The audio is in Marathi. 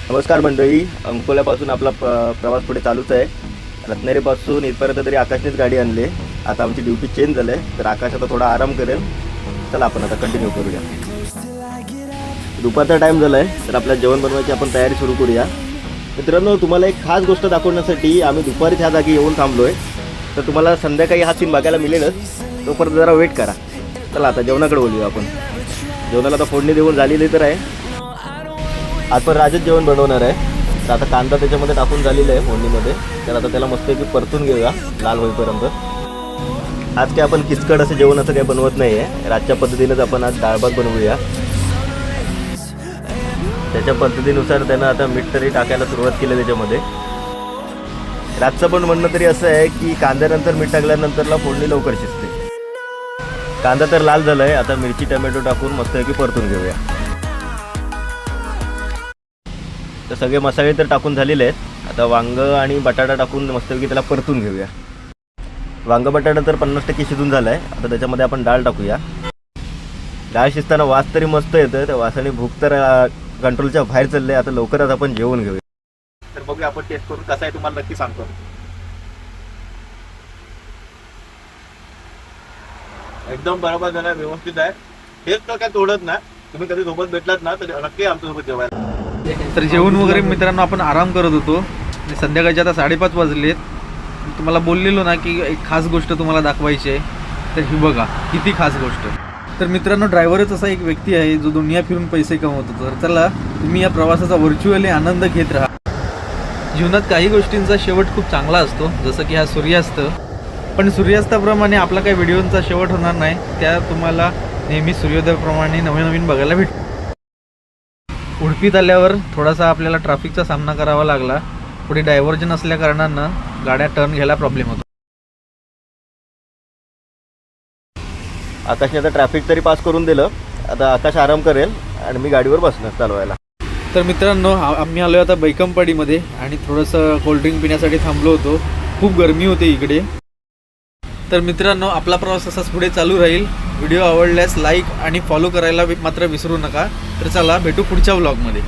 नमस्कार मंडळी, अंकोल्यापासून आपला प्रवास पुढे चालूच आहे. रत्नागिरीपासून इथपर्यंत तरी आकाशनेच गाडी आणली. आता आमची ड्युटी चेंज झाली आहे, तर आकाश आता थोडा आराम करेल. चला आपण आता कंटिन्यू करूया. दुपारचा टाईम झाला आहे, तर आपल्या जेवण बनवायची आपण तयारी सुरू करूया. मित्रांनो, तुम्हाला एक खास गोष्ट दाखवण्यासाठी आम्ही दुपारीच ह्या जागी येऊन थांबलो आहे. तर तुम्हाला संध्याकाळी हा सीन बघायला मिळेलच, तोपर्यंत जरा वेट करा. चला आता जेवणाकडे बोलूया आपण. जेवणाला आता फोडणी देऊन झालेली तर आहे. आज पण राजच जेवण बनवणार आहे. तर आता कांदा त्याच्यामध्ये टाकून झालेला आहे फोडणीमध्ये. तर आता त्याला मस्तपैकी परतून घेऊया लाल होईपर्यंत. आज काय आपण किचकट असं जेवण असं काही बनवत नाही आहे. रातच्या पद्धतीनेच आपण आज डाळ भात बनवूया. त्याच्या पद्धतीनुसार त्यानं आता मीठ तरी टाकायला सुरुवात केली त्याच्यामध्ये. रातचं पण म्हणणं तरी असं आहे की कांद्यानंतर मीठ टाकल्यानंतरला फोडणी लवकर शिजते. कांदा तर लाल झाला आहे. आता मिरची टमॅटो टाकून मस्तपैकी परतून घेऊया. तर सगळे मसाले तर टाकून झालेले आहेत. आता वांग आणि बटाटा टाकून मस्तपैकी त्याला परतून घेऊया. वांग बटाटा तर 50% शिजून झाला आहे. आता त्याच्यामध्ये आपण डाळ टाकूया. डाळ शिजताना वास तरी मस्त येतं. त्या वासाने भूक तर कंट्रोलच्या बाहेर चालले. आता लवकरच आपण जेवण घेऊया. तर बघूया आपण टेस्ट करून कसा आहे तुम्हाला नक्की सांगतो. एकदम बरोबर झाला, व्यवस्थित आहे. हेच तर काय तोडत ना. तुम्ही कधी सोबत भेटलात ना तर नक्की आमच्यासोबत जेवायला. तर जेवण वगैरे मित्रांनो आपण आराम करत होतो. आणि संध्याकाळचे आता 5:30 वाजलेत. तुम्हाला बोललेलो ना की एक खास गोष्ट तुम्हाला दाखवायची आहे. तर ही बघा किती खास गोष्ट. तर मित्रांनो, ड्रायव्हरच असा एक व्यक्ती आहे जो दुनिया फिरून पैसे कमवतो. तर चला तुम्ही या प्रवासाचा व्हर्च्युअली आनंद घेत राहा. जीवनात काही गोष्टींचा शेवट खूप चांगला असतो, जसं की हा सूर्यास्त. पण सूर्यास्ताप्रमाणे आपला काही व्हिडिओंचा शेवट होणार नाही. त्या तुम्हाला नेहमी सूर्योदयाप्रमाणे नवीन बघायला भेटतो. उडपीत आल्यावर थोडासा आपल्याला ट्रॅफिकचा सामना करावा लागला. पुढे डायव्हर्जन असल्या कारणानं गाड्या टर्न घ्यायला प्रॉब्लेम होतो. आकाशने आता ट्रॅफिक तरी पास करून दिलं. आता आकाश आराम करेल आणि मी गाडीवर बसणार चालवायला. तर मित्रांनो, आम्ही आलो आता बैकमपाडीमध्ये आणि थोडंसं कोल्ड्रिंक पिण्यासाठी थांबलो होतो. खूप गरमी होते इकडे. तर मित्रांनो, आपला प्रवास असाच पुढे चालू राहील. व्हिडिओ आवडल्यास लाईक आणि फॉलो करायला मात्र विसरू नका. तर चला भेटू पुढच्या व्लॉगमध्ये.